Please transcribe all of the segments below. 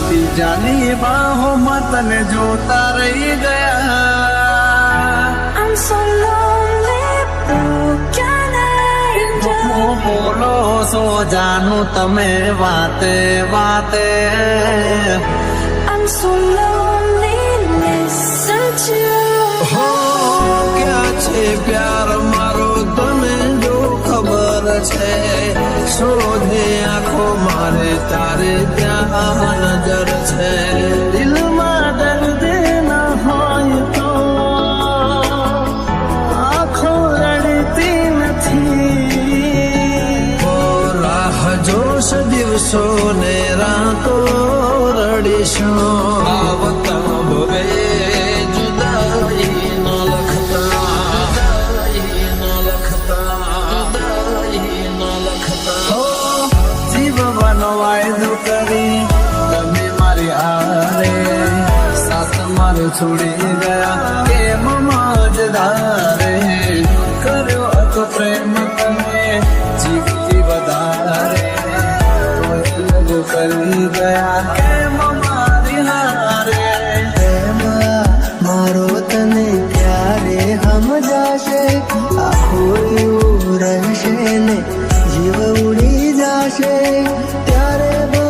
બીજાની બાહોમાં તને જોતા રહી ગયા. I'm so lonely, broken angel. બોલો સો જાનું તમે વાતે વાતે. I'm so lonely, listen to. હો ક્યાં છે પ્યાર મારો તને જો ખબર છે. શોધે આંખો મારે તારે ત્યાં નજર છે. દિલમાં દર્દ ન હોય તો આંખો રડતી નથી. રાહ જોશ દિવસો ને રાતો રડીશું. આવતા ભવે જુદાઈ ન લખતા. જીવવાનો વાયદો કરી તમે મારી આરે. સાથ મારો છોડી ગયા કેમ મજદારે. કર્યો હતો પ્રેમ તમે જીવતી વધારે. લગો કરી ગયા કેમ મારી હારે. મારો તને ક્યારે સમજાશે. આખું એવું રહેશે ને જીવ ઉડી જશે. ત્યારે બહુ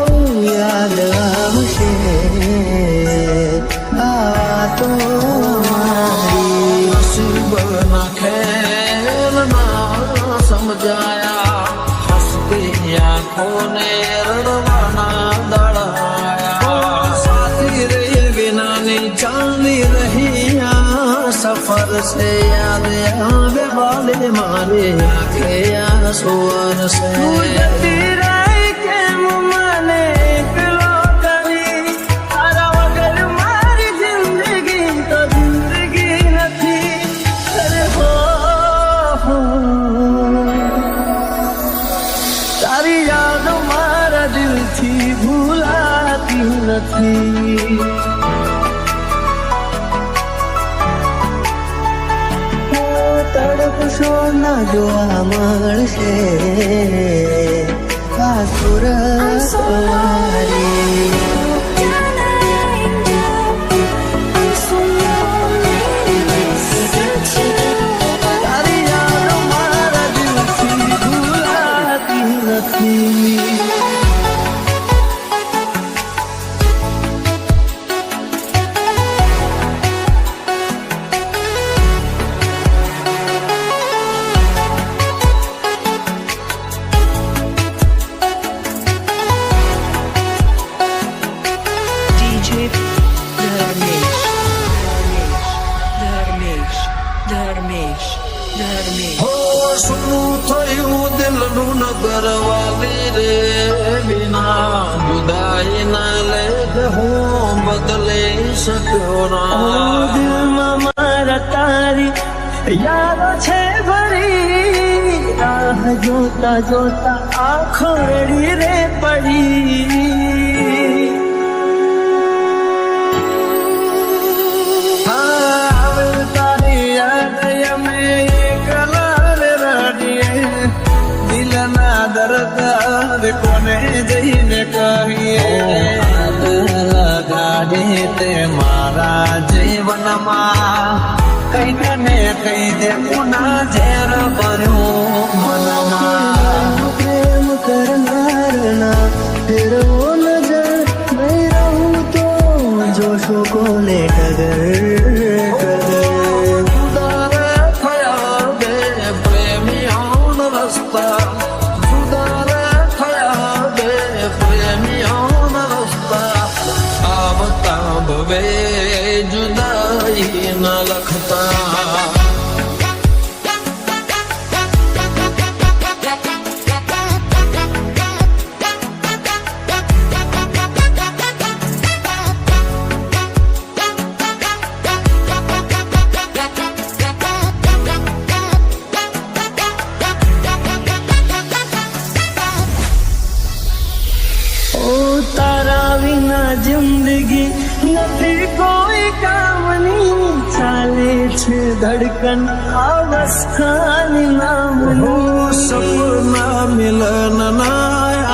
યાદ આવશે. આ તો મારી નસીબના ખેલ ના સમજાયા. હસતી આંખોને રડવાના દળાયા. સાથી રહી વિનાની ચાલી રહી આ સફર છે. યાદ આવે વાલે મારે આંખે આ સુવર છે. તારી યાદ મારા દિલથી ભૂલાતી નથી. તડપશો ના જોવા મળશે. આ સુરત મારી Broken angel. I'm so lonely, listen to. તારી યાદ મારા દિલથી ભૂલાતી નથી. DJ Dharmesh. હો શું થયું દિલનું નગર વાલી રે. બિના જુદાઈ ના લેખ હું બદલી શક્યો ના. દિલમાં મારા તારી યાદો છે ભરી. રાહ જોતા જોતા આંખો રડી રે પડી. આવે તારી યાદ અમે એકલા રે રડીએ. દિલના દર્દ કોને જઈને કહીએ. લગાડી તે મારા જીવનમાં કઈ ને કઈ દે પુના ઝેર ભર્યું મનમાં. પ્રેમ કરનારના ફેરવો નજર નહીં રહું તો જોશો કોને ટગર ટગર. સુધારે થયા બે પ્રેમીઓનો રસ્તા. સુધારે થયા બે પ્રેમીઓનો રસ્તા. આવતા ભવે જુદાઈ ન લખતા. તારા વિના જિંદગી નથી કોઈ કામની. ચાલે છે ધડકન અવસ્થાની નામની. સપના મિલનના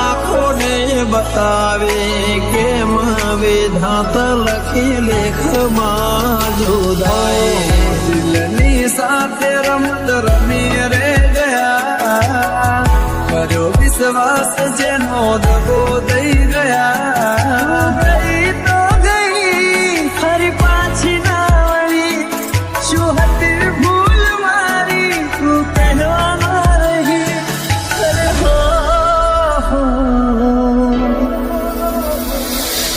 આંખોને બતાવે કેમ વિધાત લખી લેખમાં જુદાઈ દિલની સાથે રમત રમી રે ગયા કર્યો વિશ્વાસ જેનો દગો દઈ ગયા ગઈ તો ગઈ ફરી પાછી ના વળી શું હતી ભૂલ મારી તું કહેવામાં રહી અરે હો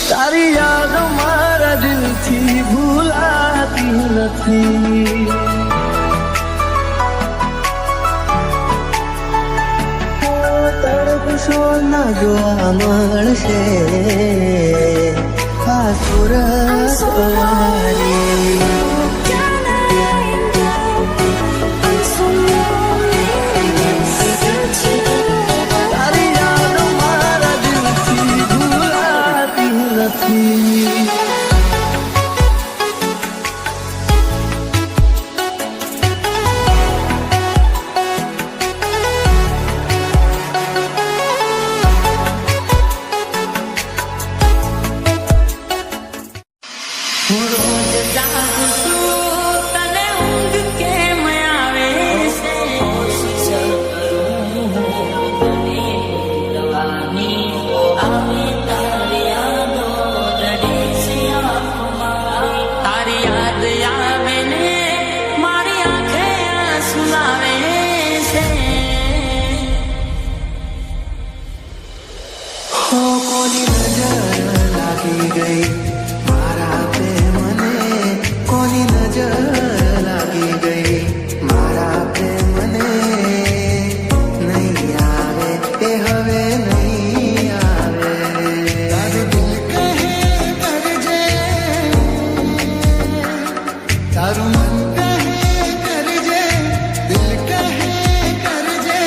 તારી યાદ મારા દિલથી ભૂલાતી નથી તડપશો ના જોવા મળશે આ સુરત વારી Can I end up? I'm so lonely, without you. તારી યાદ મારા દિલથી ભૂલાતી નથી કોની નજર લાગી ગઈ મારા પ્રેમને કોની નજર લાગી ગઈ મારા પ્રેમને નહીં આવે એ હવે નહીં આવે તારું દિલ કહે કરજે તારું મન કહે કરજે દિલ કહે કરજે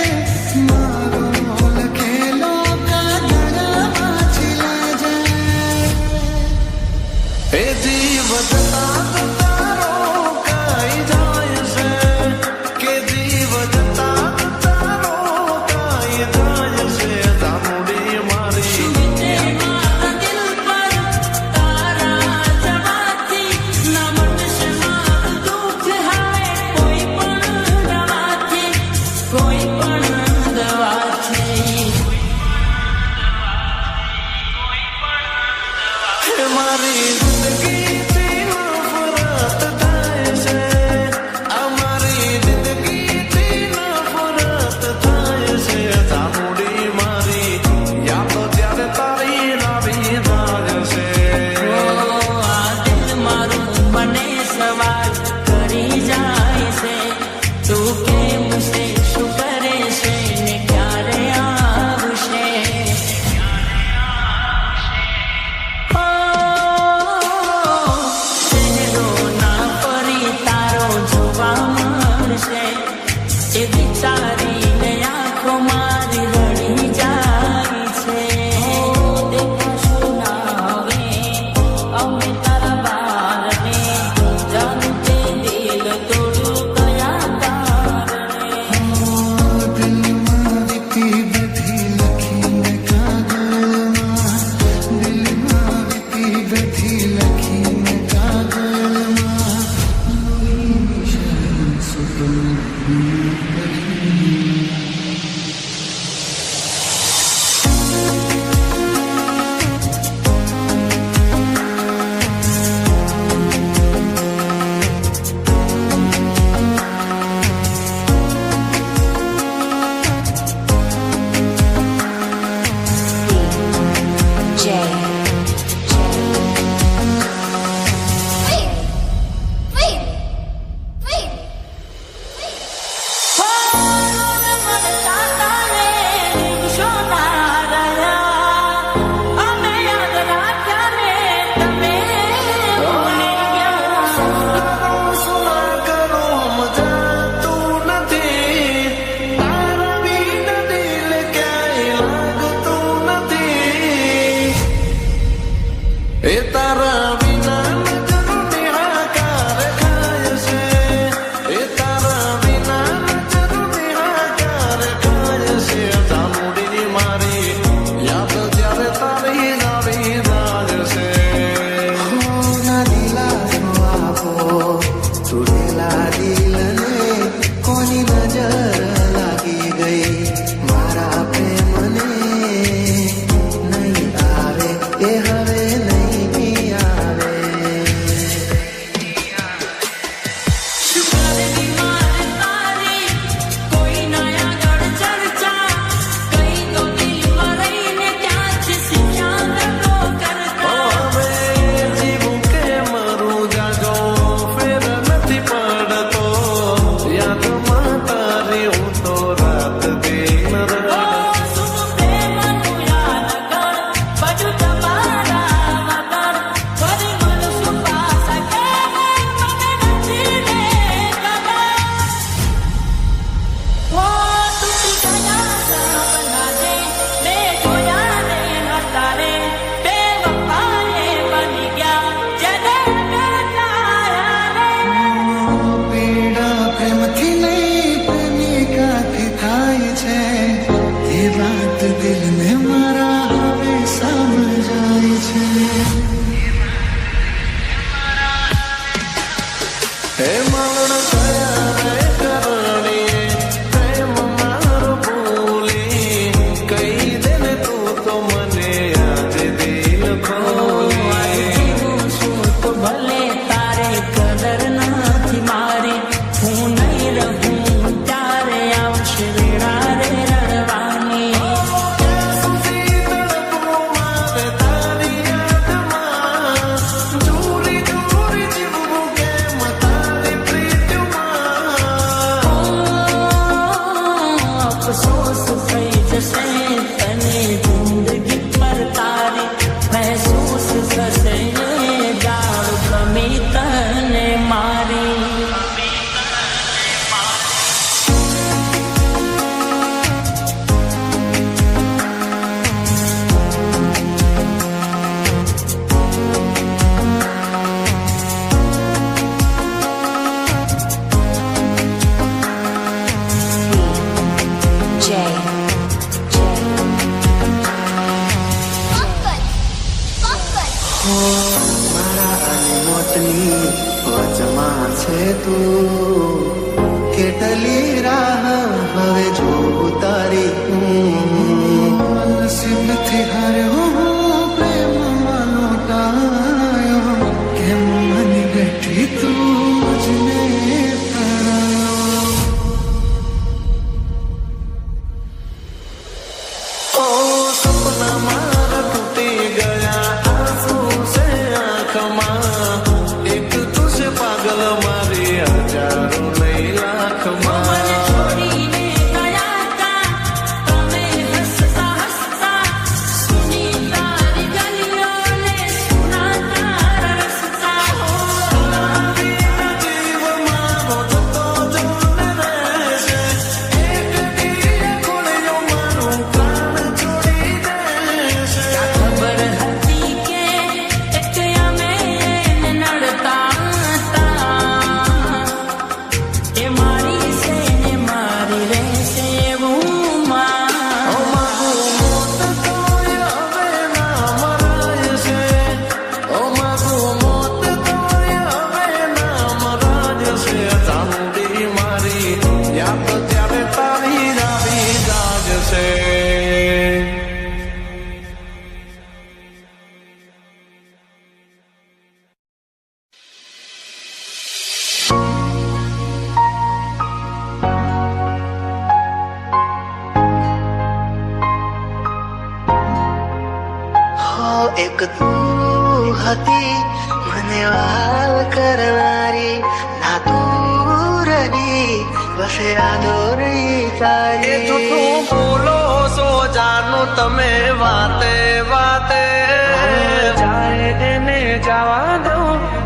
મારો લખેલો એ જીવતા તારો કાઈ જાય છે કે જીવતા તારો કાઈ જાય છે તામડી મારી મારી જિંદગીથી નફરત થાય છે અમારી જિંદગીથી નફરત થાય છે તામડી મારી યાદ ત્યારે તારી લાવી જાય છે થશે જાણ ગમી તને મારી મારા અનમોટની વચમાં છે તું કેટલી રાહ હવે જોઉં તારી નસીબથી હાર્યો પ્રેમમાં લોટાયો કેમ મને બેઠી તું મજને પ્રાયો ओ सपना मारा टूटी गया आंसू से आँखમાં एक तुझे पागल मारी हजारों नहीं लाखમાં છોડીને ગયા તા તમે હસતા હસતા સુની તારી ગલીઓને સુના તારા રસ્તા જીવ મારો જતો જોને રહેશે એક દી ખોળ્યો મારું પ્રાણ છોડી દેશે ખબર હતી કે એક અમે નડતા હતા એ મારી છે ને મારી રહેશે એવું માં મારું મોત તોય હવે ના મરાય છે ઓ મારું મોત તોય હવે ના મરાય છે ચાંદી મારી યાદ ત્યારે તારી આવી જાગશે હો એક તું હતી મને વાલ કરનારી ના તું રહી બસ યાદો રહી એ તારી જૂઠું બોલો છો જાનું તમે વાતે વાતે જાય એને જવા દો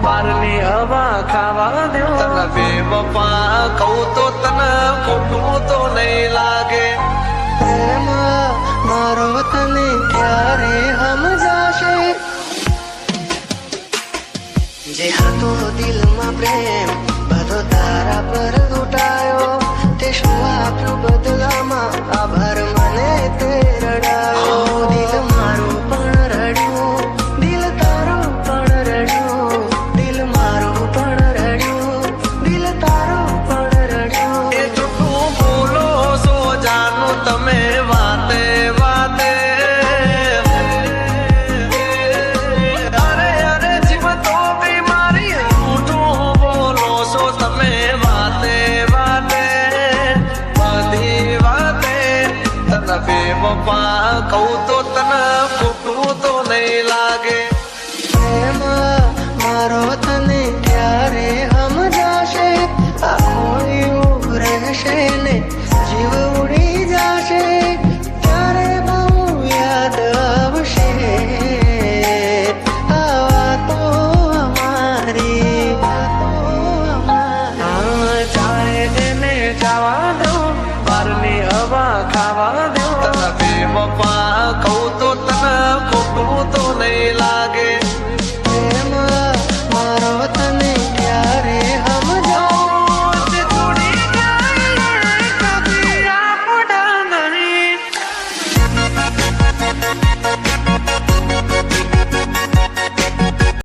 બારની હવા ખાવા દો તને બેવફા કહું તો તને ખોટું તો નહીં લાગે પ્રેમ મારો તને ક્યારે સમજાશે જે હતો દિલમાં પ્રેમ બધો તારા પર લૂંટાયો તે શું આપ્યું બદલામાં આભાર મને તે રડાયો દિલ મારું પણ રડ્યું દિલ તારું પણ રડ્યું દિલ મારું પણ રડ્યું દિલ તારું પણ રડ્યું એ જૂઠું બોલો છો જાનું તમે વાતે વાતે અરે અરે જીવ તો બીમારી જૂઠું બોલો છો તમે વાતે વાતે બધી વાતે તને બેવફા કહું તો